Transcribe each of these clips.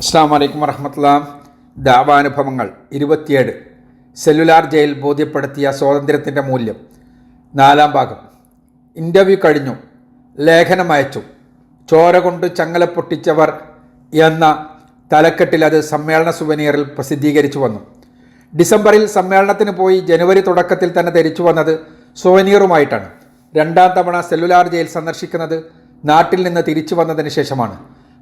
അസ്സാം വലൈക്കും വറഹ്മത്തുള്ളാഹി. ദാവാനുഭവങ്ങൾ 27 സെല്ലുലാർ ജയിൽ ബോധ്യപ്പെടുത്തിയ സ്വാതന്ത്ര്യത്തിൻ്റെ മൂല്യം. 4-ാം ഭാഗം. ഇൻ്റർവ്യൂ കഴിഞ്ഞു, ലേഖനം അയച്ചു. ചോര കൊണ്ട് ചങ്ങല പൊട്ടിച്ചവർ എന്ന തലക്കെട്ടിൽ അത് സമ്മേളന സുവനീറിൽ പ്രസിദ്ധീകരിച്ചു വന്നു. ഡിസംബറിൽ സമ്മേളനത്തിന് പോയി ജനുവരി തുടക്കത്തിൽ തന്നെ തിരിച്ചു വന്നത് സുവനീറുമായിട്ടാണ്. 2-ാം തവണ സെല്ലുലാർ ജയിൽ സന്ദർശിക്കുന്നത് നാട്ടിൽ നിന്ന് തിരിച്ചു വന്നതിന് ശേഷമാണ്.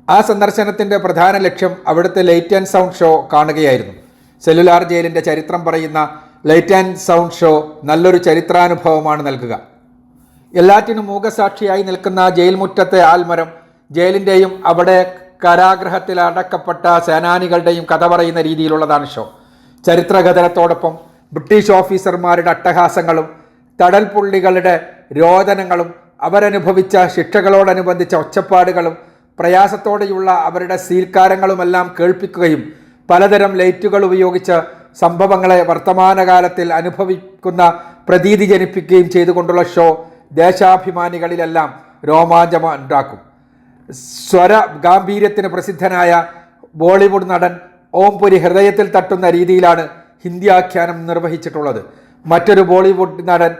ആ സന്ദർശനത്തിൻ്റെ പ്രധാന ലക്ഷ്യം അവിടുത്തെ ലൈറ്റ് ആൻഡ് സൗണ്ട് ഷോ കാണുകയായിരുന്നു. സെല്ലുലാർ ജയിലിൻ്റെ ചരിത്രം പറയുന്ന ലൈറ്റ് ആൻഡ് സൗണ്ട് ഷോ നല്ലൊരു ചരിത്രാനുഭവമാണ് നൽകുക. എല്ലാറ്റിനും മൂകസാക്ഷിയായി നിൽക്കുന്ന ജയിൽ മുറ്റത്തെ ആൽമരം, ജയിലിൻ്റെയും അവിടെ കാരാഗൃഹത്തിൽ അടക്കപ്പെട്ട സേനാനികളുടെയും കഥ പറയുന്ന രീതിയിലുള്ളതാണ് ഷോ. ചരിത്രകഥനത്തോടൊപ്പം ബ്രിട്ടീഷ് ഓഫീസർമാരുടെ അട്ടഹാസങ്ങളും തടൽപുള്ളികളുടെ രോദനങ്ങളും അവരനുഭവിച്ച ശിക്ഷകളോടനുബന്ധിച്ച ഒച്ചപ്പാടുകളും പ്രയാസത്തോടെയുള്ള അവരുടെ സീൽക്കാരങ്ങളുമെല്ലാം കേൾപ്പിക്കുകയും പലതരം ലൈറ്റുകൾ ഉപയോഗിച്ച് സംഭവങ്ങളെ വർത്തമാനകാലത്തിൽ അനുഭവിക്കുന്ന പ്രതീതി ജനിപ്പിക്കുകയും ചെയ്തുകൊണ്ടുള്ള ഷോ ദേശാഭിമാനികളിലെല്ലാം രോമാഞ്ചമുണ്ടാക്കും. സ്വര ഗാംഭീര്യത്തിന് പ്രസിദ്ധനായ ബോളിവുഡ് നടൻ ഓംപുരി ഹൃദയത്തിൽ തട്ടുന്ന രീതിയിലാണ് ഹിന്ദി ആഖ്യാനം നിർവഹിച്ചിട്ടുള്ളത്. മറ്റൊരു ബോളിവുഡ് നടൻ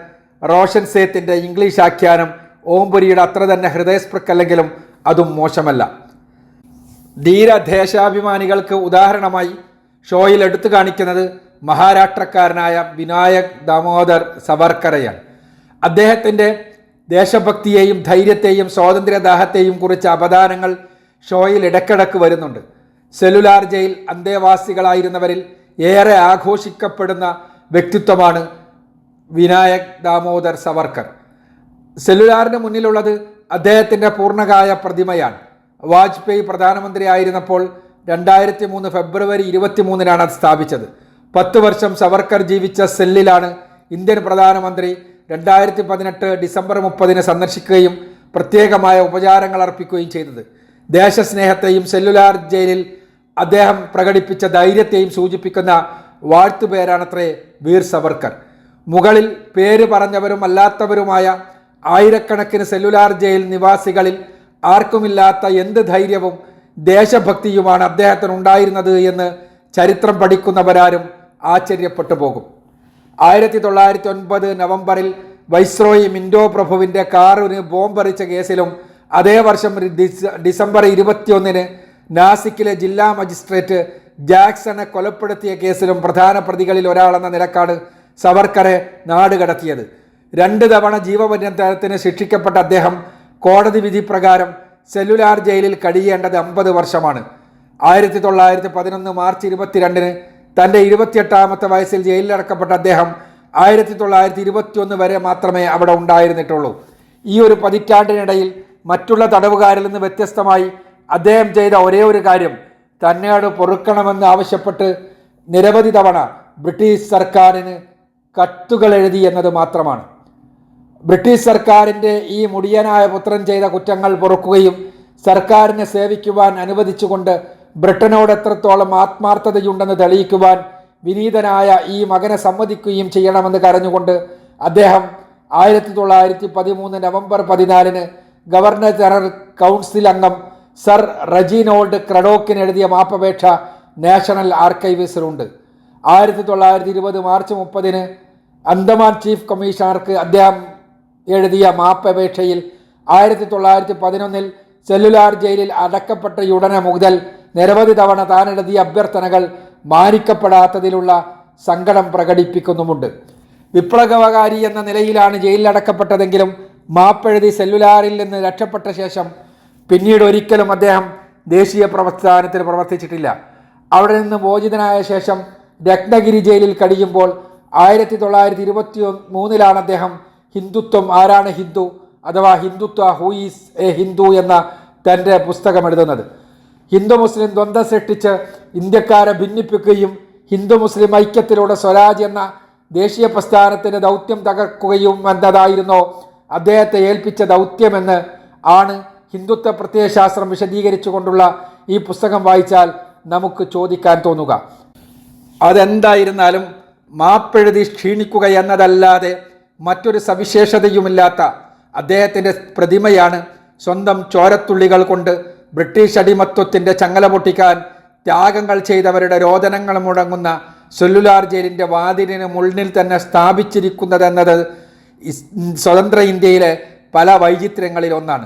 റോഷൻ സേത്തിൻ്റെ ഇംഗ്ലീഷ് ആഖ്യാനം ഓംപുരിയുടെ അത്ര തന്നെ ഹൃദയസ്പൃക്കല്ലെങ്കിലും അതും മോശമല്ല. ധീരദേശാഭിമാനികൾക്ക് ഉദാഹരണമായി ഷോയിൽ എടുത്തു കാണിക്കുന്നത് മഹാരാഷ്ട്രക്കാരനായ വിനായക് ദാമോദർ സവർക്കറെയാണ്. അദ്ദേഹത്തിൻ്റെ ദേശഭക്തിയെയും ധൈര്യത്തെയും സ്വാതന്ത്ര്യദാഹത്തെയും കുറിച്ച അപദാനങ്ങൾ ഷോയിൽ ഇടയ്ക്കിടയ്ക്ക് വരുന്നുണ്ട്. സെല്ലുലാർ ജയിൽ അന്തേവാസികളായിരുന്നവരിൽ ഏറെ ആഘോഷിക്കപ്പെടുന്ന വ്യക്തിത്വമാണ് വിനായക് ദാമോദർ സവർക്കർ. സെല്ലുലാറിന് മുന്നിലുള്ളത് അദ്ദേഹത്തിൻ്റെ പൂർണ്ണകായ പ്രതിമയാണ്. വാജ്പേയി പ്രധാനമന്ത്രി ആയിരുന്നപ്പോൾ 2003 ഫെബ്രുവരി 23-നാണ് അത് സ്ഥാപിച്ചത്. 10 വർഷം സവർക്കർ ജീവിച്ച സെല്ലിലാണ് ഇന്ത്യൻ പ്രധാനമന്ത്രി 2018 ഡിസംബർ 30 സന്ദർശിക്കുകയും പ്രത്യേകമായ ഉപചാരങ്ങൾ അർപ്പിക്കുകയും ചെയ്തത്. ദേശസ്നേഹത്തെയും സെല്ലുലാർ ജയിലിൽ അദ്ദേഹം പ്രകടിപ്പിച്ച ധൈര്യത്തെയും സൂചിപ്പിക്കുന്ന വാഴ്ത്തുപേരാണത്രേ വീർ സവർക്കർ. മുകളിൽ പേര് പറഞ്ഞവരും അല്ലാത്തവരുമായ ആയിരക്കണക്കിന് സെല്ലുലാർ ജയിൽ നിവാസികളിൽ ആർക്കുമില്ലാത്ത എന്ത് ധൈര്യവും ദേശഭക്തിയുമാണ് അദ്ദേഹത്തിനുണ്ടായിരുന്നത് എന്ന് ചരിത്രം പഠിക്കുന്നവരാരും ആശ്ചര്യപ്പെട്ടു പോകും. 1909 നവംബറിൽ വൈസ്രോയി മിൻറ്റോ പ്രഭുവിൻ്റെ കാറിന് ബോംബെറിച്ച കേസിലും അതേ വർഷം ഡിസംബർ 21 നാസിക്കിലെ ജില്ലാ മജിസ്ട്രേറ്റ് ജാക്സനെ കൊലപ്പെടുത്തിയ കേസിലും പ്രധാന പ്രതികളിൽ ഒരാളെന്ന നിലക്കാണ് സവർക്കറെ നാടുകടത്തിയത്. 2 തവണ ജീവപര്യന്തത്തിന് ശിക്ഷിക്കപ്പെട്ട അദ്ദേഹം കോടതി വിധി പ്രകാരം സെല്ലുലാർ ജയിലിൽ കഴിയേണ്ടത് 50 വർഷമാണ്. 1911 മാർച്ച് 22 തൻ്റെ 28-ാമത്തെ വയസ്സിൽ ജയിലിലടക്കപ്പെട്ട അദ്ദേഹം 1921 വരെ മാത്രമേ അവിടെ ഉണ്ടായിരുന്നിട്ടുള്ളൂ. ഈ ഒരു പതിറ്റാണ്ടിനിടയിൽ മറ്റുള്ള തടവുകാരിൽ നിന്ന് വ്യത്യസ്തമായി അദ്ദേഹം ചെയ്ത ഒരേ ഒരു കാര്യം തന്നോട് പൊറുക്കണമെന്ന് ആവശ്യപ്പെട്ട് നിരവധി തവണ ബ്രിട്ടീഷ് സർക്കാരിന് കത്തുകൾ എഴുതി എന്നത് മാത്രമാണ്. ബ്രിട്ടീഷ് സർക്കാരിൻ്റെ ഈ മുടിയനായ പുത്രൻ ചെയ്ത കുറ്റങ്ങൾ പൊറുക്കുകയും സർക്കാരിനെ സേവിക്കുവാൻ അനുവദിച്ചുകൊണ്ട് ബ്രിട്ടനോട് എത്രത്തോളം ആത്മാർത്ഥതയുണ്ടെന്ന് തെളിയിക്കുവാൻ വിനീതനായ ഈ മകനെ സമ്മതിക്കുകയും ചെയ്യണമെന്ന് കരഞ്ഞുകൊണ്ട് അദ്ദേഹം 1913 നവംബർ 14 ഗവർണർ ജനറൽ കൗൺസിൽ അംഗം സർ റെജിനോൾഡ് ക്രഡോക്കിന് എഴുതിയ മാപ്പപേക്ഷ നാഷണൽ ആർക്കൈവ്സിലുണ്ട്. 1920 മാർച്ച് 30 അന്തമാൻ ചീഫ് കമ്മീഷണർക്ക് അദ്ദേഹം എഴുതിയ മാപ്പപേക്ഷയിൽ 1911 സെല്ലുലാർ ജയിലിൽ അടക്കപ്പെട്ടയുടനെ മുതൽ നിരവധി തവണ താൻ എഴുതിയ അഭ്യർത്ഥനകൾ മാനിക്കപ്പെടാത്തതിലുള്ള സങ്കടം പ്രകടിപ്പിക്കുന്നുമുണ്ട്. വിപ്ലവകാരി എന്ന നിലയിലാണ് ജയിലിൽ അടക്കപ്പെട്ടതെങ്കിലും മാപ്പെഴുതി സെല്ലുലാറിൽ നിന്ന് രക്ഷപ്പെട്ട ശേഷം പിന്നീട് ഒരിക്കലും അദ്ദേഹം ദേശീയ പ്രസ്ഥാനത്തിൽ പ്രവർത്തിച്ചിട്ടില്ല. അവിടെ നിന്ന് മോചിതനായ ശേഷം രത്നഗിരി ജയിലിൽ കഴിയുമ്പോൾ 1923 അദ്ദേഹം ഹിന്ദുത്വം ആരാണ് ഹിന്ദു അഥവാ Hindutva who is A Hindu എന്ന തൻ്റെ പുസ്തകം എഴുതുന്നത്. ഹിന്ദു മുസ്ലിം ദ്വന്ദ്വം സൃഷ്ടിച്ച് ഇന്ത്യക്കാരെ ഭിന്നിപ്പിക്കുകയും ഹിന്ദു മുസ്ലിം ഐക്യത്തിലൂടെ സ്വരാജ് എന്ന ദേശീയ പ്രസ്ഥാനത്തിൻ്റെ ദൗത്യം തകർക്കുകയും എന്നതായിരുന്നു അദ്ദേഹത്തെ ഏൽപ്പിച്ച ദൗത്യമെന്ന് ആണ് ഹിന്ദുത്വ പ്രത്യയശാസ്ത്രം വിശദീകരിച്ചുകൊണ്ടുള്ള ഈ പുസ്തകം വായിച്ചാൽ നമുക്ക് ചോദിക്കാൻ തോന്നുക. അതെന്തായിരുന്നാലും മാപ്പെഴുതി ക്ഷീണിക്കുക എന്നതല്ലാതെ മറ്റൊരു സവിശേഷതയുമില്ലാത്ത അദ്ദേഹത്തിൻ്റെ പ്രതിമയാണ് സ്വന്തം ചോരത്തുള്ളികൾ കൊണ്ട് ബ്രിട്ടീഷ് അടിമത്വത്തിൻ്റെ ചങ്ങല പൊട്ടിക്കാൻ ത്യാഗങ്ങൾ ചെയ്തവരുടെ രോദനങ്ങൾ മുടങ്ങുന്ന സെല്ലുലാർ ജയിലിൻ്റെ വാതിലിന് മുന്നിൽ തന്നെ സ്ഥാപിച്ചിരിക്കുന്നതെന്നത് സ്വതന്ത്ര ഇന്ത്യയിലെ പല വൈചിത്ര്യങ്ങളിൽ ഒന്നാണ്.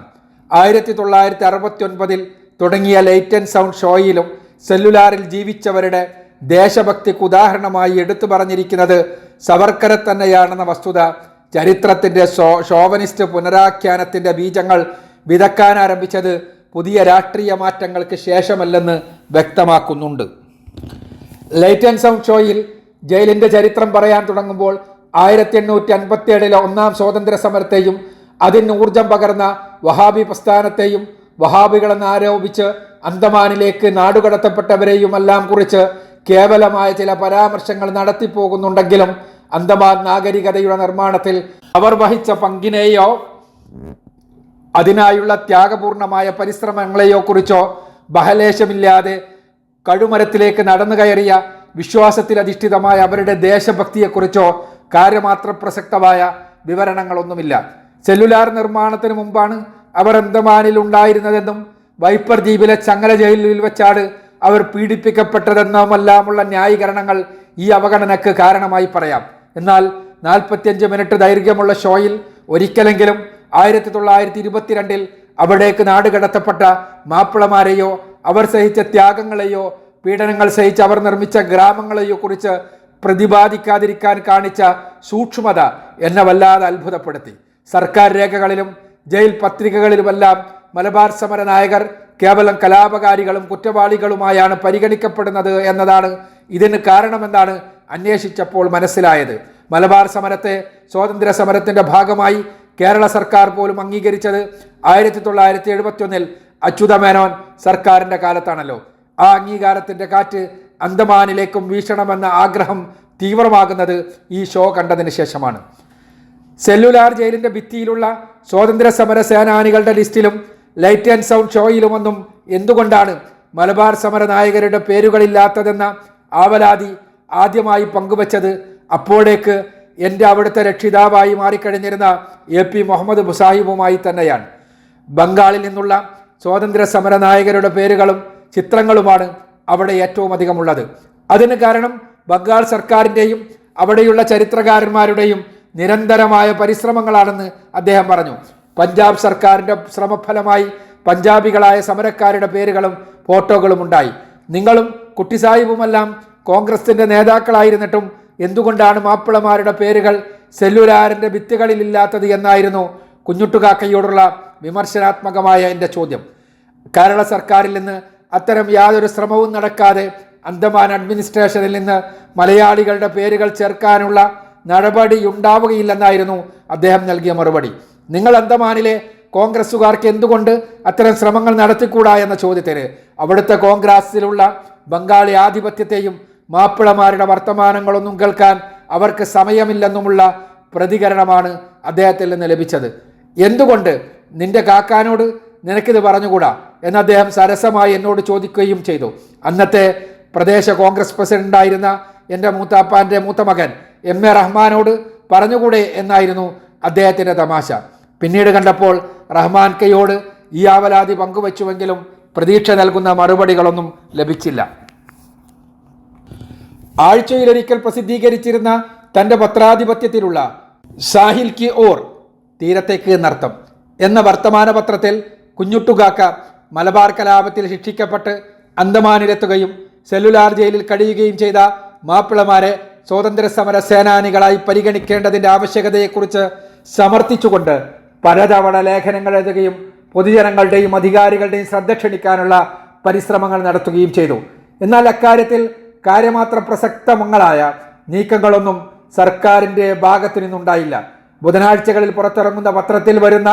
1969 തുടങ്ങിയ ലൈറ്റ് ആൻഡ് സൗണ്ട് ഷോയിലും സെല്ലുലാറിൽ ജീവിച്ചവരുടെ ദേശഭക്തിക്ക് ഉദാഹരണമായി എടുത്തു പറഞ്ഞിരിക്കുന്നത് സവർക്കറെ തന്നെയാണെന്ന വസ്തുത ചരിത്രത്തിൻ്റെ ഷോവനിസ്റ്റ് പുനരാഖ്യാനത്തിൻ്റെ ബീജങ്ങൾ വിതക്കാൻ ആരംഭിച്ചത് പുതിയ രാഷ്ട്രീയ മാറ്റങ്ങൾക്ക് ശേഷമല്ലെന്ന് വ്യക്തമാക്കുന്നുണ്ട്. ലൈറ്റ് ആൻഡ് സൗണ്ട് ഷോയിൽ ജയിലിൻ്റെ ചരിത്രം പറയാൻ തുടങ്ങുമ്പോൾ 1857 ഒന്നാം സ്വാതന്ത്ര്യ സമരത്തെയും അതിന് ഊർജം പകർന്ന വഹാബി പ്രസ്ഥാനത്തെയും വഹാബികളെന്ന് ആരോപിച്ച് അന്തമാനിലേക്ക് നാടുകടത്തപ്പെട്ടവരെയുമെല്ലാം കുറിച്ച് കേവലമായ ചില പരാമർശങ്ങൾ നടത്തിപ്പോകുന്നുണ്ടെങ്കിലും അന്തമാൻ നാഗരികതയുടെ നിർമ്മാണത്തിൽ അവർ വഹിച്ച പങ്കിനെയോ അതിനായുള്ള ത്യാഗപൂർണമായ പരിശ്രമങ്ങളെയോ കുറിച്ചോ ബഹലേശമില്ലാതെ കഴുമരത്തിലേക്ക് നടന്നു കയറിയ വിശ്വാസത്തിലധിഷ്ഠിതമായ അവരുടെ ദേശഭക്തിയെക്കുറിച്ചോ കാര്യമാത്ര പ്രസക്തമായ വിവരണങ്ങളൊന്നുമില്ല. സെല്ലുലാർ നിർമ്മാണത്തിന് മുമ്പാണ് അവർ അന്തമാനിൽ ഉണ്ടായിരുന്നതെന്നും വൈപ്പർ ദ്വീപിലെ ചങ്ങല ജയിലിൽ വെച്ചാണ് അവർ പീഡിപ്പിക്കപ്പെട്ടതെന്നുമെല്ലാമുള്ള ന്യായീകരണങ്ങൾ ഈ അവഗണനക്ക് കാരണമായി പറയാം. എന്നാൽ 45 മിനിറ്റ് ദൈർഘ്യമുള്ള ഷോയിൽ ഒരിക്കലെങ്കിലും 1922 അവിടേക്ക് നാടുകടത്തപ്പെട്ട മാപ്പിളമാരെയോ അവർ സഹിച്ച ത്യാഗങ്ങളെയോ പീഡനങ്ങൾ സഹിച്ച് അവർ നിർമ്മിച്ച ഗ്രാമങ്ങളെയോ കുറിച്ച് പ്രതിപാദിക്കാതിരിക്കാൻ കാണിച്ച സൂക്ഷ്മത എന്നെ വല്ലാതെ അത്ഭുതപ്പെടുത്തി. സർക്കാർ രേഖകളിലും ജയിൽ പത്രികകളിലുമെല്ലാം മലബാർ സമര നായകർ കേവലം കലാപകാരികളും കുറ്റവാളികളുമായാണ് പരിഗണിക്കപ്പെടുന്നത് എന്നതാണ് ഇതിന് കാരണമെന്നാണ് അന്വേഷിച്ചപ്പോൾ മനസ്സിലായത്. മലബാർ സമരത്തെ സ്വാതന്ത്ര്യ സമരത്തിൻ്റെ ഭാഗമായി കേരള സർക്കാർ പോലും അംഗീകരിച്ചത് 1971 അച്യുതമേനോൻ സർക്കാരിൻ്റെ കാലത്താണല്ലോ. ആ അംഗീകാരത്തിൻ്റെ കാറ്റ് അന്തമാനിലേക്കും വീശണമെന്ന ആഗ്രഹം തീവ്രമാകുന്നത് ഈ ഷോ കണ്ടതിന് ശേഷമാണ്. സെല്ലുലാർ ജയിലിൻ്റെ ഭിത്തിയിലുള്ള സ്വാതന്ത്ര്യ സമര സേനാനികളുടെ ലിസ്റ്റിലും ലൈറ്റ് ആൻഡ് സൗണ്ട് ഷോയിലുമൊന്നും എന്തുകൊണ്ടാണ് മലബാർ സമര നായകരുടെ പേരുകളില്ലാത്തതെന്ന ആവലാതി ആദ്യമായി പങ്കുവച്ചത് അപ്പോഴേക്ക് എൻ്റെ അവിടുത്തെ രക്ഷിതാവായി മാറിക്കഴിഞ്ഞിരുന്ന AP മുഹമ്മദ് മുസാഹിബുമായി തന്നെയാണ്. ബംഗാളിൽ നിന്നുള്ള സ്വാതന്ത്ര്യ സമര നായകരുടെ പേരുകളും ചിത്രങ്ങളുമാണ് അവിടെ ഏറ്റവും അധികമുള്ളത്. അതിന് കാരണം ബംഗാൾ സർക്കാരിൻ്റെയും അവിടെയുള്ള ചരിത്രകാരന്മാരുടെയും നിരന്തരമായ പരിശ്രമങ്ങളാണെന്ന് അദ്ദേഹം പറഞ്ഞു. പഞ്ചാബ് സർക്കാരിൻ്റെ ശ്രമഫലമായി പഞ്ചാബികളായ സമരക്കാരുടെ പേരുകളും ഫോട്ടോകളും ഉണ്ടായി. നിങ്ങളും കുട്ടിസാഹിബുമെല്ലാം കോൺഗ്രസിൻ്റെ നേതാക്കളായിരുന്നിട്ടും എന്തുകൊണ്ടാണ് മാപ്പിളമാരുടെ പേരുകൾ സെല്ലുലാറിൻ്റെ ഭിത്തികളിലില്ലാത്തത് എന്നായിരുന്നു കുഞ്ഞുട്ടുകാക്കയോടുള്ള വിമർശനാത്മകമായ എൻ്റെ ചോദ്യം. കേരള സർക്കാരിൽ നിന്ന് അത്തരം യാതൊരു ശ്രമവും നടക്കാതെ അന്തമാൻ അഡ്മിനിസ്ട്രേഷനിൽ നിന്ന് മലയാളികളുടെ പേരുകൾ ചേർക്കാനുള്ള നടപടിയുണ്ടാവുകയില്ലെന്നായിരുന്നു അദ്ദേഹം നൽകിയ മറുപടി. നിങ്ങൾ അന്തമാനിലെ കോൺഗ്രസ്സുകാർക്ക് എന്തുകൊണ്ട് അത്തരം ശ്രമങ്ങൾ നടത്തിക്കൂടാ എന്ന ചോദ്യത്തിന് അവിടുത്തെ കോൺഗ്രസിലുള്ള ബംഗാളി ആധിപത്യത്തെയും മാപ്പിളമാരുടെ വർത്തമാനങ്ങളൊന്നും കേൾക്കാൻ അവർക്ക് സമയമില്ലെന്നുമുള്ള പ്രതികരണമാണ് അദ്ദേഹത്തിൽ നിന്ന് ലഭിച്ചത്. എന്തുകൊണ്ട് നിന്റെ കാക്കാനോട് നിനക്കിത് പറഞ്ഞുകൂടാ എന്ന് അദ്ദേഹം സരസമായി എന്നോട് ചോദിക്കുകയും ചെയ്തു. അന്നത്തെ പ്രദേശ കോൺഗ്രസ് പ്രസിഡന്റായിരുന്ന എൻ്റെ മൂത്താപ്പാൻ്റെ മൂത്ത മകൻ MA റഹ്മാനോട് പറഞ്ഞുകൂടെ എന്നായിരുന്നു അദ്ദേഹത്തിൻ്റെ തമാശ. പിന്നീട് കണ്ടപ്പോൾ റഹ്മാൻ കയോട് ഈ ആവലാതി പങ്കുവച്ചുവെങ്കിലും പ്രതീക്ഷ നൽകുന്ന മറുപടികളൊന്നും ലഭിച്ചില്ല. ആഴ്ചയിലൊരിക്കൽ പ്രസിദ്ധീകരിച്ചിരുന്ന തൻ്റെ പത്രാധിപത്യത്തിലുള്ള സാഹിൽ കി ഓർ തീരത്തേക്ക് എന്നർത്ഥം എന്ന വർത്തമാന പത്രത്തിൽ കുഞ്ഞുട്ടുകാക്ക മലബാർ കലാപത്തിൽ ശിക്ഷിക്കപ്പെട്ട് അന്തമാനിലെത്തുകയും സെല്ലുലാർ ജയിലിൽ കഴിയുകയും ചെയ്ത മാപ്പിളമാരെ സ്വാതന്ത്ര്യ സമര സേനാനികളായി പരിഗണിക്കേണ്ടതിൻ്റെ ആവശ്യകതയെക്കുറിച്ച് സമർത്ഥിച്ചുകൊണ്ട് പലതവണ ലേഖനങ്ങൾ എഴുതുകയും പൊതുജനങ്ങളുടെയും അധികാരികളുടെയും ശ്രദ്ധ ക്ഷണിക്കാനുള്ള പരിശ്രമങ്ങൾ നടത്തുകയും ചെയ്തു. എന്നാൽ അക്കാര്യത്തിൽ കാര്യമാത്ര പ്രസക്തങ്ങളായ നീക്കങ്ങളൊന്നും സർക്കാരിൻ്റെ ഭാഗത്തു നിന്നുണ്ടായില്ല. ബുധനാഴ്ചകളിൽ പുറത്തിറങ്ങുന്ന പത്രത്തിൽ വരുന്ന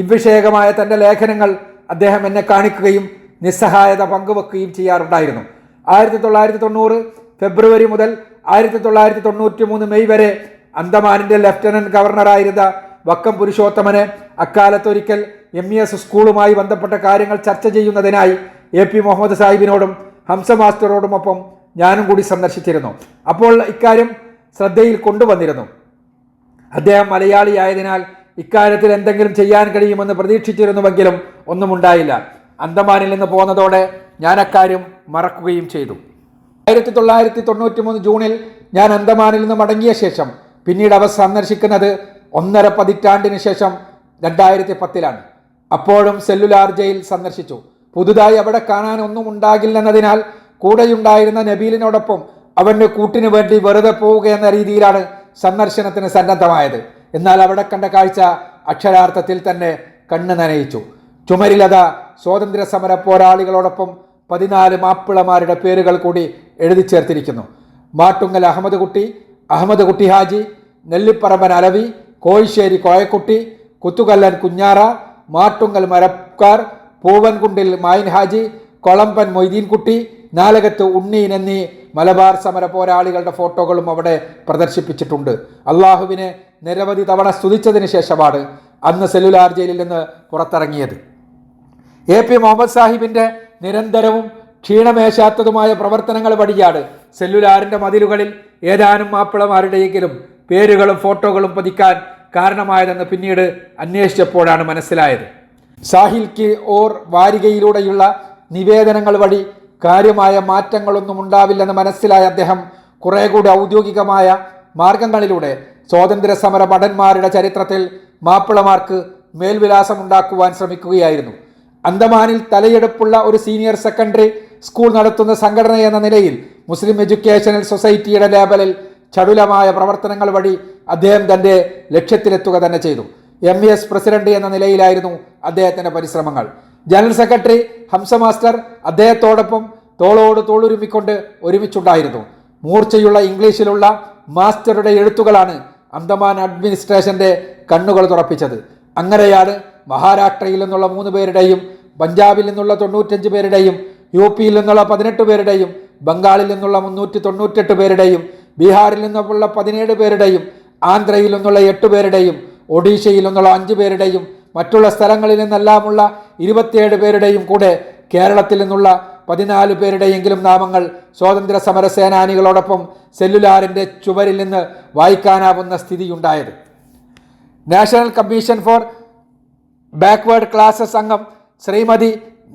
ഇവിഷയകമായ തൻ്റെ ലേഖനങ്ങൾ അദ്ദേഹം എന്നെ കാണിക്കുകയും നിസ്സഹായത പങ്കുവെക്കുകയും ചെയ്യാറുണ്ടായിരുന്നു. 1990 ഫെബ്രുവരി മുതൽ 1993 മെയ് വരെ അന്തമാനിൻ്റെ ലഫ്റ്റനന്റ് ഗവർണറായിരുന്ന വക്കം പുരുഷോത്തമനെ അക്കാലത്തൊരിക്കൽ MES സ്കൂളുമായി ബന്ധപ്പെട്ട കാര്യങ്ങൾ ചർച്ച ചെയ്യുന്നതിനായി AP മുഹമ്മദ് സാഹിബിനോടും ഹംസ മാസ്റ്ററോടുമൊപ്പം ഞാനും കൂടി സന്ദർശിച്ചിരുന്നു. അപ്പോൾ ഇക്കാര്യം ശ്രദ്ധയിൽ കൊണ്ടുവന്നിരുന്നു. അദ്ദേഹം മലയാളിയായതിനാൽ ഇക്കാര്യത്തിൽ എന്തെങ്കിലും ചെയ്യാൻ കഴിയുമെന്ന് പ്രതീക്ഷിച്ചിരുന്നുവെങ്കിലും ഒന്നും ഉണ്ടായില്ല. അന്തമാനിൽ നിന്ന് പോന്നതോടെ ഞാൻ അക്കാര്യം മറക്കുകയും ചെയ്തു. 1993 ജൂണിൽ ഞാൻ അന്തമാനിൽ നിന്ന് മടങ്ങിയ ശേഷം പിന്നീട് അവ സന്ദർശിക്കുന്നത് 1.5 പതിറ്റാണ്ടിന് ശേഷം 2010-ലാണ്. അപ്പോഴും സെല്ലുലാർ ജയിൽ സന്ദർശിച്ചു. പുതുതായി അവിടെ കാണാൻ ഒന്നും ഉണ്ടാകില്ലെന്നതിനാൽ കൂടെയുണ്ടായിരുന്ന നബീലിനോടൊപ്പം അവൻ്റെ കൂട്ടിനു വേണ്ടി വെറുതെ പോവുക എന്ന രീതിയിലാണ് സന്ദർശനത്തിന് സന്നദ്ധമായത്. എന്നാൽ അവിടെ കണ്ട കാഴ്ച അക്ഷരാർത്ഥത്തിൽ തന്നെ കണ്ണ് നനയിച്ചു. ചുമരിലത സ്വാതന്ത്ര്യ സമര പോരാളികളോടൊപ്പം 14 മാപ്പിളമാരുടെ പേരുകൾ കൂടി എഴുതി ചേർത്തിരിക്കുന്നു. മാട്ടുങ്ങൽ അഹമ്മദ് കുട്ടി ഹാജി, നെല്ലിപ്പറമ്പൻ അലവി, കോഴിശ്ശേരി കോയക്കുട്ടി, കുത്തുകല്ലൻ കുഞ്ഞാറ, മാട്ടുങ്ങൽ മരക്കാർ, പൂവൻകുണ്ടിൽ മായിൻ ഹാജി, കൊളമ്പൻ മൊയ്തീൻകുട്ടി, നാലകത്ത് ഉണ്ണീൻ എന്നീ മലബാർ സമര പോരാളികളുടെ ഫോട്ടോകളും അവിടെ പ്രദർശിപ്പിച്ചിട്ടുണ്ട്. അള്ളാഹുവിനെ നിരവധി തവണ സ്തുതിച്ചതിന് ശേഷമാണ് അന്ന് സെല്ലുലാർ ജയിലിൽ നിന്ന് പുറത്തിറങ്ങിയത്. AP മുഹമ്മദ് സാഹിബിൻ്റെ നിരന്തരവും ക്ഷീണമേശാത്തതുമായ പ്രവർത്തനങ്ങൾ വഴിയാണ് സെല്ലുലാറിൻ്റെ മതിലുകളിൽ ഏതാനും മാപ്പിളമാരുടെയെങ്കിലും പേരുകളും ഫോട്ടോകളും പതിക്കാൻ കാരണമായതെന്ന് പിന്നീട് അന്വേഷിച്ചപ്പോഴാണ് മനസ്സിലായത്. സാഹിൽ കി ഓർ വാരികയിലൂടെയുള്ള നിവേദനങ്ങൾ വഴി കാര്യമായ മാറ്റങ്ങളൊന്നും ഉണ്ടാവില്ലെന്ന് മനസ്സിലായ അദ്ദേഹം കുറെ കൂടി ഔദ്യോഗികമായ മാർഗങ്ങളിലൂടെ സ്വാതന്ത്ര്യ സമര ഭടന്മാരുടെ ചരിത്രത്തിൽ മാപ്പിളമാർക്ക് മേൽവിലാസമുണ്ടാക്കുവാൻ ശ്രമിക്കുകയായിരുന്നു. അന്തമാനിൽ തലയെടുപ്പുള്ള ഒരു സീനിയർ സെക്കൻഡറി സ്കൂൾ നടത്തുന്ന സംഘടന എന്ന നിലയിൽ മുസ്ലിം എഡ്യൂക്കേഷണൽ സൊസൈറ്റിയുടെ ലേബലിൽ ചടുലമായ പ്രവർത്തനങ്ങൾ വഴി അദ്ദേഹം തൻ്റെ ലക്ഷ്യത്തിലെത്തുക തന്നെ ചെയ്തു. MES പ്രസിഡന്റ് എന്ന നിലയിലായിരുന്നു അദ്ദേഹത്തിൻ്റെ പരിശ്രമങ്ങൾ. ജനറൽ സെക്രട്ടറി ഹംസ മാസ്റ്റർ അദ്ദേഹത്തോടൊപ്പം തോളോട് തോളുരുമിക്കൊണ്ട് ഒരുമിച്ചുണ്ടായിരുന്നു. മൂർച്ചയുള്ള ഇംഗ്ലീഷിലുള്ള മാസ്റ്ററുടെ എഴുത്തുകളാണ് അന്തമാൻ അഡ്മിനിസ്ട്രേഷന്റെ കണ്ണുകൾ തുറപ്പിച്ചത്. അങ്ങനെയാണ് മഹാരാഷ്ട്രയിൽ നിന്നുള്ള 3 പേരുടെയും, പഞ്ചാബിൽ നിന്നുള്ള 95 പേരുടെയും, UP നിന്നുള്ള 18 പേരുടെയും, ബംഗാളിൽ നിന്നുള്ള 398 പേരുടെയും, ബീഹാറിൽ നിന്നുള്ള 17 പേരുടെയും, ആന്ധ്രയിൽ നിന്നുള്ള 8 പേരുടെയും, ഒഡീഷയിൽ നിന്നുള്ള 5 പേരുടെയും, മറ്റുള്ള സ്ഥലങ്ങളിൽ നിന്നെല്ലാമുള്ള 27 പേരുടെയും കൂടെ കേരളത്തിൽ നിന്നുള്ള 14 പേരുടെയെങ്കിലും നാമങ്ങൾ സ്വാതന്ത്ര്യ സമര സേനാനികളോടൊപ്പം സെല്ലുലാറിൻ്റെ ചുവരിൽ നിന്ന് വായിക്കാനാവുന്ന സ്ഥിതിയുണ്ടായത്. National commission for backward classes അംഗം ശ്രീമതി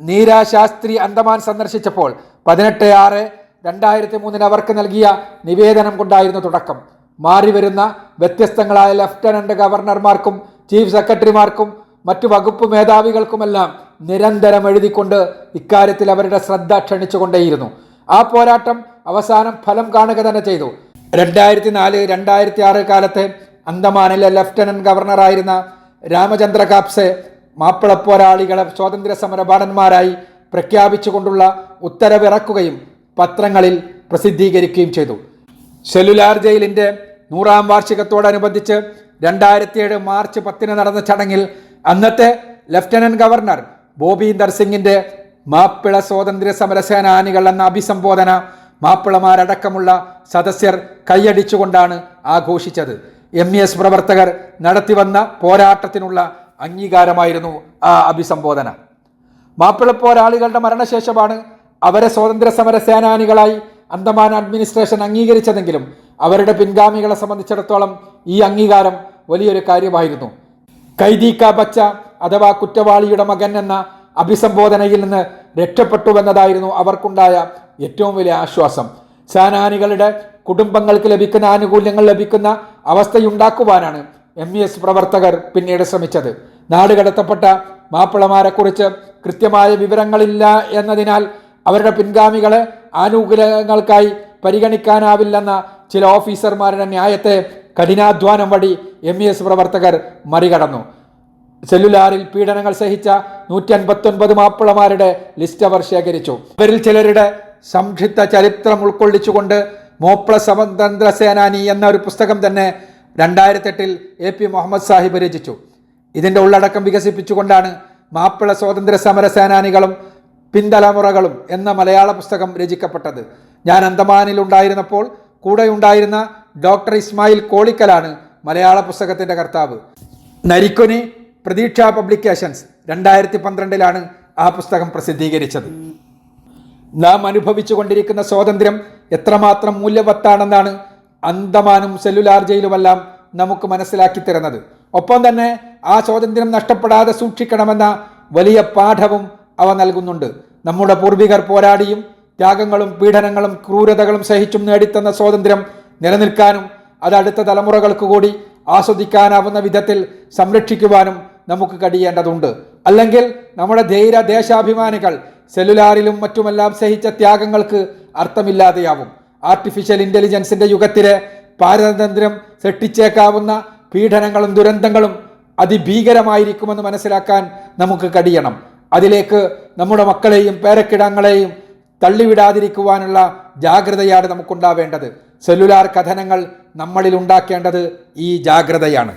നീര ശാസ്ത്രി അന്തമാൻ സന്ദർശിച്ചപ്പോൾ 18/6/2003 അവർക്ക് നൽകിയ നിവേദനം കൊണ്ടായിരുന്നു തുടക്കം. മാറിവരുന്ന വ്യത്യസ്തങ്ങളായ ലഫ്റ്റനന്റ് ഗവർണർമാർക്കും ചീഫ് സെക്രട്ടറിമാർക്കും മറ്റു വകുപ്പ് മേധാവികൾക്കുമെല്ലാം നിരന്തരം എഴുതിക്കൊണ്ട് ഇക്കാര്യത്തിൽ അവരുടെ ശ്രദ്ധ ക്ഷണിച്ചുകൊണ്ടേയിരുന്നു. ആ പോരാട്ടം അവസാനം ഫലം കാണുക തന്നെ ചെയ്തു. 2004-2006 കാലത്തെ അന്തമാനിലെ ലഫ്റ്റനന്റ് ഗവർണറായിരുന്ന രാമചന്ദ്ര കാപ്സെ മാപ്പിള പോരാളികളെ സ്വാതന്ത്ര്യ സമര ഭടന്മാരായി പ്രഖ്യാപിച്ചുകൊണ്ടുള്ള ഉത്തരവിറക്കുകയും പത്രങ്ങളിൽ പ്രസിദ്ധീകരിക്കുകയും ചെയ്തു. സെല്ലുലാർ ജയിലിൻ്റെ 100ാം വാർഷികത്തോടനുബന്ധിച്ച് 2007 മാർച്ച് 10 നടന്ന ചടങ്ങിൽ അന്നത്തെ ലഫ്റ്റനന്റ് ഗവർണർ ബോബീന്ദർ സിംഗിന്റെ മാപ്പിള സ്വാതന്ത്ര്യ സമര സേനാനികൾ എന്ന അഭിസംബോധന മാപ്പിളമാരടക്കമുള്ള സദസ്യർ കൈയടിച്ചുകൊണ്ടാണ് ആഘോഷിച്ചത്. MES പ്രവർത്തകർ നടത്തിവന്ന പോരാട്ടത്തിനുള്ള അംഗീകാരമായിരുന്നു ആ അഭിസംബോധന. മാപ്പിള പോരാളികളുടെ മരണശേഷമാണ് അവരെ സ്വാതന്ത്ര്യ സമര സേനാനികളായി അന്തമാൻ അഡ്മിനിസ്ട്രേഷൻ അംഗീകരിച്ചതെങ്കിലും അവരുടെ പിൻഗാമികളെ സംബന്ധിച്ചിടത്തോളം ഈ അംഗീകാരം വലിയൊരു കാര്യമായിരുന്നു. കൈദി കാ ബച്ച അഥവാ കുറ്റവാളിയുടെ മകൻ എന്ന അഭിസംബോധനയിൽ നിന്ന് രക്ഷപ്പെട്ടുവെന്നതായിരുന്നു അവർക്കുണ്ടായ ഏറ്റവും വലിയ ആശ്വാസം. സേനാനികളുടെ കുടുംബങ്ങൾക്ക് ലഭിക്കുന്ന ആനുകൂല്യങ്ങൾ ലഭിക്കുന്ന അവസ്ഥയുണ്ടാക്കുവാനാണ് MES പ്രവർത്തകർ പിന്നീട് ശ്രമിച്ചത്. നാടുകടത്തപ്പെട്ട മാപ്പിളമാരെക്കുറിച്ച് കൃത്യമായ വിവരങ്ങളില്ല എന്നതിനാൽ അവരുടെ പിൻഗാമികളെ ആനുകൂല്യങ്ങൾക്കായി പരിഗണിക്കാനാവില്ലെന്ന ചില ഓഫീസർമാരുടെ ന്യായത്തെ കഠിനാധ്വാനം വഴി MES പ്രവർത്തകർ മറികടന്നു. സെല്ലുലാറിൽ പീഡനങ്ങൾ സഹിച്ച 159 മാപ്പിളമാരുടെ ലിസ്റ്റ് അവർ ശേഖരിച്ചു. അവരിൽ ചിലരുടെ സംക്ഷിപ്ത ചരിത്രം ഉൾക്കൊള്ളിച്ചുകൊണ്ട് മോപ്ല സ്വാതന്ത്ര്യ സേനാനി എന്ന ഒരു പുസ്തകം തന്നെ 2008 AP മുഹമ്മദ് സാഹിബ് രചിച്ചു. ഇതിൻ്റെ ഉള്ളടക്കം വികസിപ്പിച്ചുകൊണ്ടാണ് മാപ്പിള സ്വാതന്ത്ര്യ സമര സേനാനികളും പിൻതലമുറകളും എന്ന മലയാള പുസ്തകം രചിക്കപ്പെട്ടത്. ഞാൻ അന്തമാനിൽ ഉണ്ടായിരുന്നപ്പോൾ കൂടെയുണ്ടായിരുന്ന ഡോക്ടർ ഇസ്മായിൽ കോളിക്കലാണ് മലയാള പുസ്തകത്തിൻ്റെ കർത്താവ്. നരിക്കുനി പ്രതീക്ഷ പബ്ലിക്കേഷൻസ് 2012 ആ പുസ്തകം പ്രസിദ്ധീകരിച്ചത്. നാം അനുഭവിച്ചു കൊണ്ടിരിക്കുന്ന സ്വാതന്ത്ര്യം എത്രമാത്രം മൂല്യവത്താണെന്നാണ് അന്തമാനും സെല്ലുലാർ ജയിലുമെല്ലാം നമുക്ക് മനസ്സിലാക്കി തരുന്നത്. ഒപ്പം തന്നെ ആ സ്വാതന്ത്ര്യം നഷ്ടപ്പെടാതെ സൂക്ഷിക്കണമെന്ന വലിയ പാഠവും അവ നൽകുന്നുണ്ട്. നമ്മുടെ പൂർവികർ പോരാടിയും ത്യാഗങ്ങളും പീഡനങ്ങളും ക്രൂരതകളും സഹിച്ചും നേടിത്തന്ന സ്വാതന്ത്ര്യം നിലനിൽക്കാനും അത് അടുത്ത തലമുറകൾക്ക് കൂടി ആസ്വദിക്കാനാവുന്ന വിധത്തിൽ സംരക്ഷിക്കുവാനും നമുക്ക് കഴിയേണ്ടതുണ്ട്. അല്ലെങ്കിൽ നമ്മുടെ ധൈര്യ ദേശാഭിമാനികൾ സെല്ലുലാറിലും മറ്റുമെല്ലാം സഹിച്ച ത്യാഗങ്ങൾക്ക് അർത്ഥമില്ലാതെയാവും. ആർട്ടിഫിഷ്യൽ ഇന്റലിജൻസിന്റെ യുഗത്തിലെ പാരതന്ത്ര്യം സൃഷ്ടിച്ചേക്കാവുന്ന പീഡനങ്ങളും ദുരന്തങ്ങളും അതിഭീകരമായിരിക്കുമെന്ന് മനസ്സിലാക്കാൻ നമുക്ക് കഴിയണം. അതിലേക്ക് നമ്മുടെ മക്കളെയും പേരക്കിടങ്ങളെയും തള്ളിവിടാതിരിക്കുവാനുള്ള ജാഗ്രതയാണ് നമുക്കുണ്ടാവേണ്ടത്. സെല്ലുലാർ കഥനങ്ങൾ നമ്മളിൽ ഉണ്ടാക്കേണ്ടത് ഈ ജാഗ്രതയാണ്.